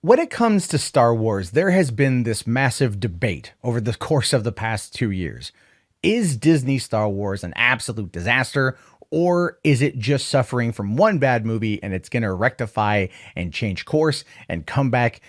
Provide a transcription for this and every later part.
When it comes to Star Wars, there has been this massive debate over the course of the past 2 years. Is Disney Star Wars an absolute disaster, or is it just suffering from one bad movie and it's going to rectify and change course and come back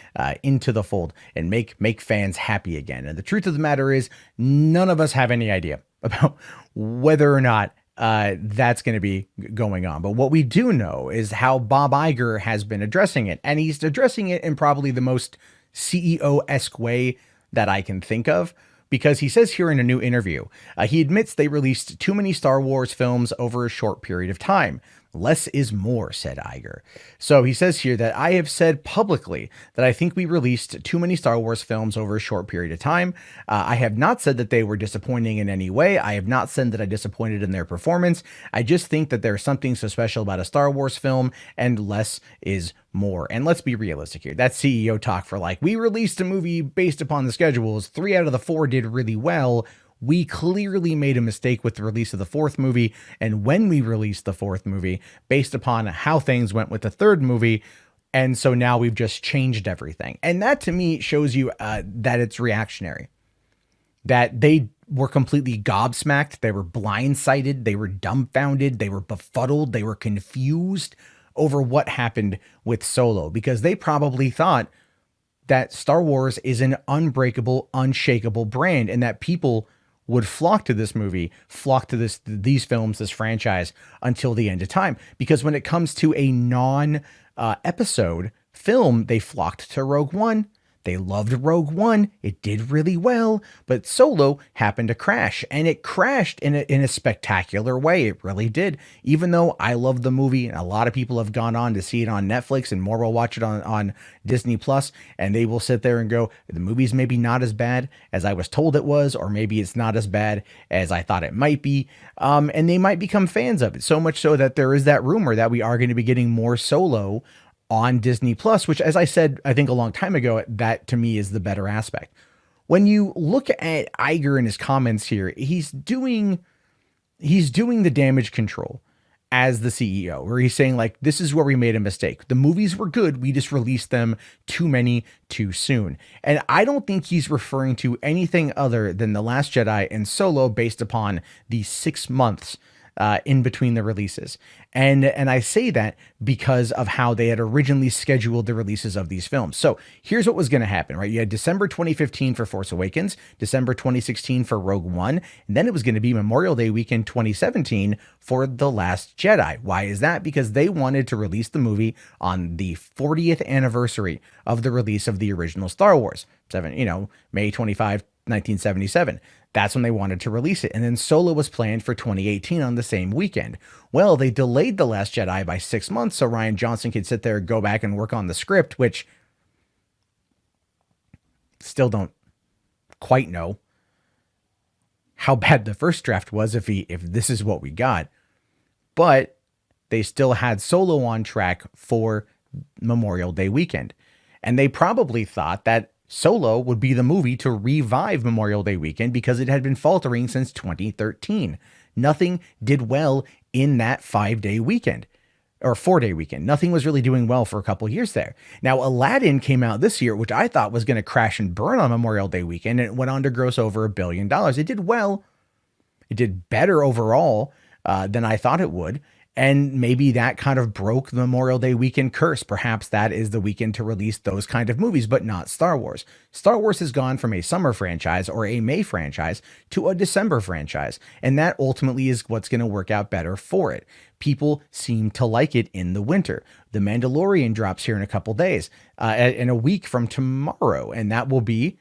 into the fold and make fans happy again? And the truth of the matter is, none of us have any idea about whether or not that's going to be going on. But what we do know is how Bob Iger has been addressing it. And he's addressing it in probably the most CEO-esque way that I can think of. Because he says here in a new interview, he admits they released too many Star Wars films over a short period of time. Less is more, said Iger. So he says here that I have said publicly that I think we released too many Star Wars films over a short period of time. I have not said that they were disappointing in any way. I have not said that I disappointed in their performance. I just think that there's something so special about a Star Wars film, and less is more. And let's be realistic here. That's CEO talk for like, we released a movie based upon the schedules. 3 out of the 4 did really well. We clearly made a mistake with the release of the 4th movie. And when we released the 4th movie, based upon how things went with the 3rd movie. And so now we've just changed everything. And that to me shows you that it's reactionary, that they were completely gobsmacked. They were blindsided. They were dumbfounded. They were befuddled. They were confused over what happened with Solo, because they probably thought that Star Wars is an unbreakable, unshakable brand, and that people would flock to this movie, flock to these films, this franchise until the end of time. Because when it comes to a non-episode film, they flocked to Rogue One. They loved Rogue One. It did really well, but Solo happened to crash, and it crashed in a spectacular way. It really did. Even though I love the movie, and a lot of people have gone on to see it on Netflix, and more will watch it on Disney Plus, and they will sit there and go, the movie's maybe not as bad as I was told it was, or maybe it's not as bad as I thought it might be. And they might become fans of it, so much so that there is that rumor that we are going to be getting more Solo on Disney Plus, which, as I said, I think a long time ago, that to me is the better aspect. When you look at Iger and his comments here, he's doing the damage control as the CEO, where he's saying like, this is where we made a mistake. The movies were good. We just released them too many too soon. And I don't think he's referring to anything other than The Last Jedi and Solo based upon the 6 months in between the releases. And I say that because of how they had originally scheduled the releases of these films. So here's what was going to happen, right? You had December 2015 for Force Awakens, December 2016 for Rogue One, and then it was going to be Memorial Day weekend 2017 for The Last Jedi. Why is that? Because they wanted to release the movie on the 40th anniversary of the release of the original Star Wars, May 25, 1977. That's when they wanted to release it. And then Solo was planned for 2018 on the same weekend. Well, they delayed The Last Jedi by 6 months so Rian Johnson could sit there, go back and work on the script, which still don't quite know how bad the first draft was if this is what we got. But they still had Solo on track for Memorial Day weekend. And they probably thought that Solo would be the movie to revive Memorial Day weekend because it had been faltering since 2013. Nothing did well in that 5-day weekend or 4-day weekend. Nothing was really doing well for a couple years there. Now, Aladdin came out this year, which I thought was going to crash and burn on Memorial Day weekend, and it went on to gross over $1 billion. It did well. It did better overall than I thought it would. And maybe that kind of broke the Memorial Day weekend curse. Perhaps that is the weekend to release those kind of movies, but not Star Wars. Star Wars has gone from a summer franchise or a May franchise to a December franchise. And that ultimately is what's going to work out better for it. People seem to like it in the winter. The Mandalorian drops here in a couple days, in a week from tomorrow. And that will be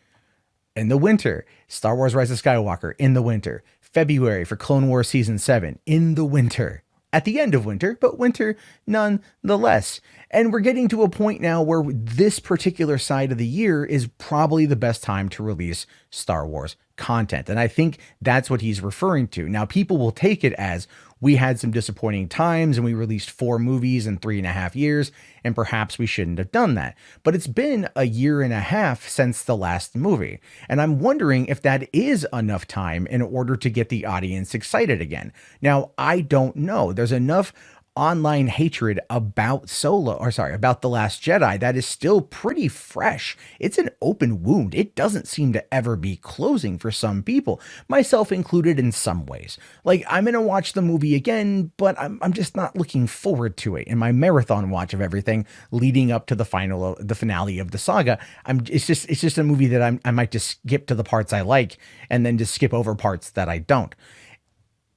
in the winter. Star Wars Rise of Skywalker in the winter. February for Clone Wars Season 7 in the winter. At the end of winter, but winter nonetheless. And we're getting to a point now where this particular side of the year is probably the best time to release Star Wars content. And I think that's what he's referring to. Now, people will take it as we had some disappointing times and we released 4 movies in 3.5 years, and perhaps we shouldn't have done that. But it's been 1.5 years since the last movie. And I'm wondering if that is enough time in order to get the audience excited again. Now, I don't know. There's enough online hatred about about The Last Jedi that is still pretty fresh. It's an open wound. It doesn't seem to ever be closing for some people, myself included in some ways. Like, I'm going to watch the movie again, but I'm just not looking forward to it. In my marathon watch of everything leading up to the finale of the saga, it's just a movie that I might just skip to the parts I like and then just skip over parts that I don't.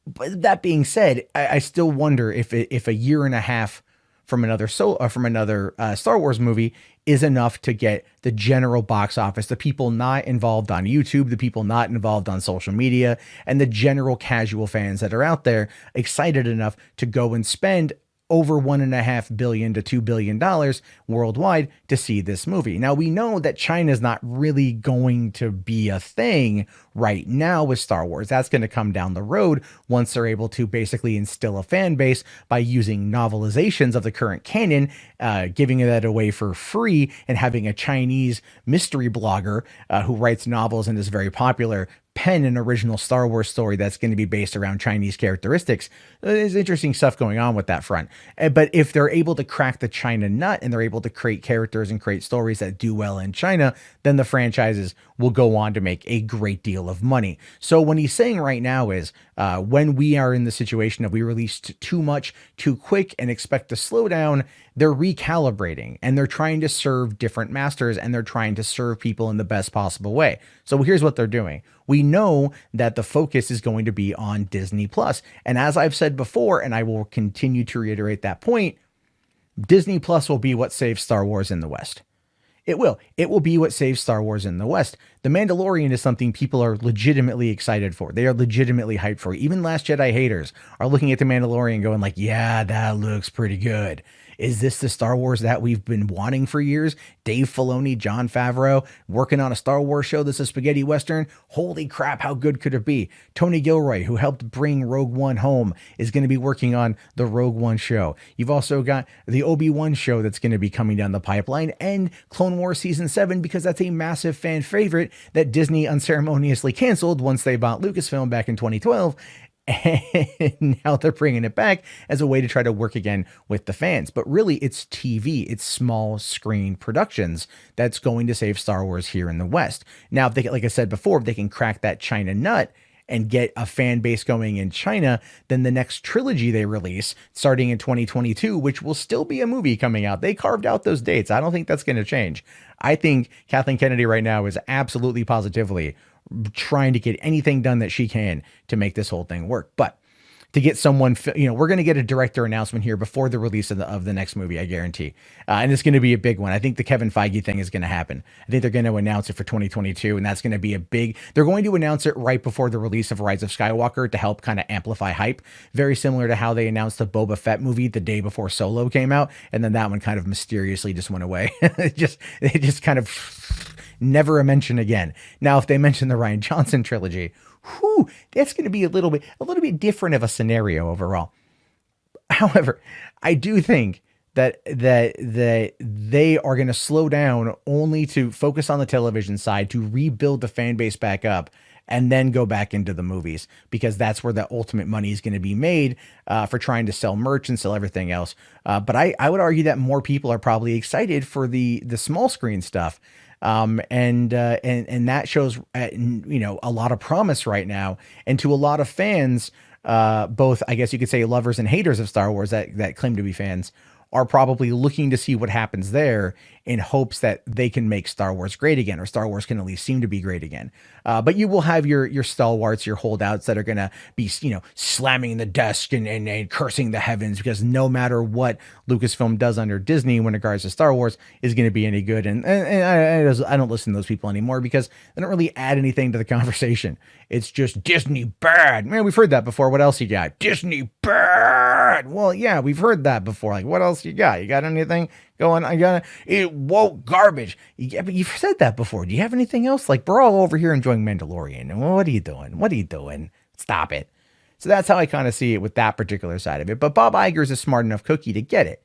But that being said, I still wonder if a year and a half from another Star Wars movie is enough to get the general box office, the people not involved on YouTube, the people not involved on social media, and the general casual fans that are out there excited enough to go and spend over $1.5 to $2 billion worldwide to see this movie. Now, we know that China's not really going to be a thing right now with Star Wars. That's going to come down the road once they're able to basically instill a fan base by using novelizations of the current canon, giving that away for free, and having a Chinese mystery blogger who writes novels and is very popular pen an original Star Wars story that's going to be based around Chinese characteristics. There's interesting stuff going on with that front. But if they're able to crack the China nut and they're able to create characters and create stories that do well in China, then the franchises will go on to make a great deal of money. So what he's saying right now is when we are in the situation of we released too much too quick and expect to slow down, they're recalibrating and they're trying to serve different masters and they're trying to serve people in the best possible way. So here's what they're doing. We know that the focus is going to be on Disney Plus. And as I've said before, and I will continue to reiterate that point, Disney Plus will be what saves Star Wars in the West. It will. It will be what saves Star Wars in the West. The Mandalorian is something people are legitimately excited for. They are legitimately hyped for. Even Last Jedi haters are looking at The Mandalorian going like, yeah, that looks pretty good. Is this the Star Wars that we've been wanting for years? Dave Filoni, Jon Favreau, working on a Star Wars show that's a spaghetti Western? Holy crap, how good could it be? Tony Gilroy, who helped bring Rogue One home, is going to be working on the Rogue One show. You've also got the Obi-Wan show that's going to be coming down the pipeline, and Clone Wars Season 7, because that's a massive fan favorite that Disney unceremoniously canceled once they bought Lucasfilm back in 2012. And now they're bringing it back as a way to try to work again with the fans. But really, it's TV, it's small screen productions that's going to save Star Wars here in the West. Now, if they, like I said before, if they can crack that China nut and get a fan base going in China, then the next trilogy they release starting in 2022, which will still be a movie coming out. They carved out those dates. I don't think that's going to change. I think Kathleen Kennedy right now is absolutely positively trying to get anything done that she can to make this whole thing work. But to get someone, we're going to get a director announcement here before the release of the next movie, I guarantee. And it's going to be a big one. I think the Kevin Feige thing is going to happen. I think they're going to announce it for 2022, and that's going to be they're going to announce it right before the release of Rise of Skywalker to help kind of amplify hype. Very similar to how they announced the Boba Fett movie the day before Solo came out, and then that one kind of mysteriously just went away. It just kind of never a mention again. Now, if they mention the Rian Johnson trilogy, that's going to be a little bit different of a scenario overall. However, I do think that they are going to slow down only to focus on the television side to rebuild the fan base back up and then go back into the movies, because that's where the ultimate money is going to be made for trying to sell merch and sell everything else. But I would argue that more people are probably excited for the small screen stuff. And that shows, a lot of promise right now. And to a lot of fans, both, I guess you could say, lovers and haters of Star Wars that claim to be fans, are probably looking to see what happens there in hopes that they can make Star Wars great again, or Star Wars can at least seem to be great again. But you will have your stalwarts, your holdouts that are going to be, slamming the desk and cursing the heavens, because no matter what Lucasfilm does under Disney when it regards to Star Wars is going to be any good. And I don't listen to those people anymore because they don't really add anything to the conversation. It's just Disney bad. Man, we've heard that before. What else you got? Disney bad. Well, yeah, we've heard that before. Like, what else you got? You got anything going? It woke garbage. Yeah, but you've said that before. Do you have anything else? Like, we're all over here enjoying Mandalorian. What are you doing? What are you doing? Stop it. So that's how I kind of see it with that particular side of it. But Bob Iger is a smart enough cookie to get it.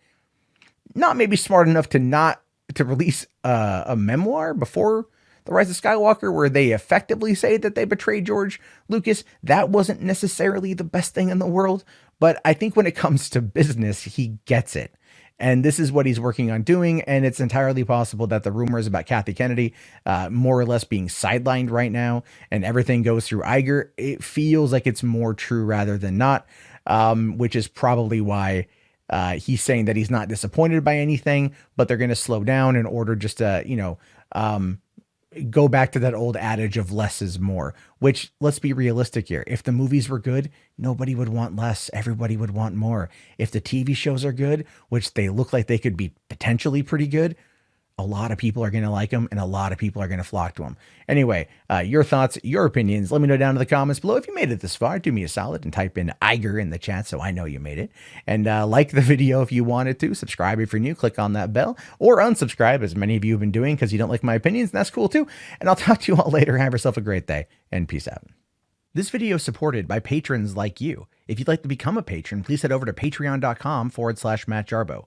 Not maybe smart enough to release a memoir before The Rise of Skywalker, where they effectively say that they betrayed George Lucas, that wasn't necessarily the best thing in the world. But I think when it comes to business, he gets it. And this is what he's working on doing. And it's entirely possible that the rumors about Kathy Kennedy, more or less being sidelined right now, and everything goes through Iger, it feels like it's more true rather than not, which is probably why he's saying that he's not disappointed by anything, but they're going to slow down in order just to, go back to that old adage of less is more, which, let's be realistic here. If the movies were good, nobody would want less. Everybody would want more. If the TV shows are good, which they look like they could be potentially pretty good, a lot of people are going to like them and a lot of people are going to flock to them. Anyway, your thoughts, your opinions, let me know down in the comments below. If you made it this far, do me a solid and type in Iger in the chat so I know you made it. And like the video if you wanted to. Subscribe if you're new. Click on that bell. Or unsubscribe, as many of you have been doing because you don't like my opinions. And that's cool too. And I'll talk to you all later. Have yourself a great day and peace out. This video is supported by patrons like you. If you'd like to become a patron, please head over to patreon.com/Matt Jarbo.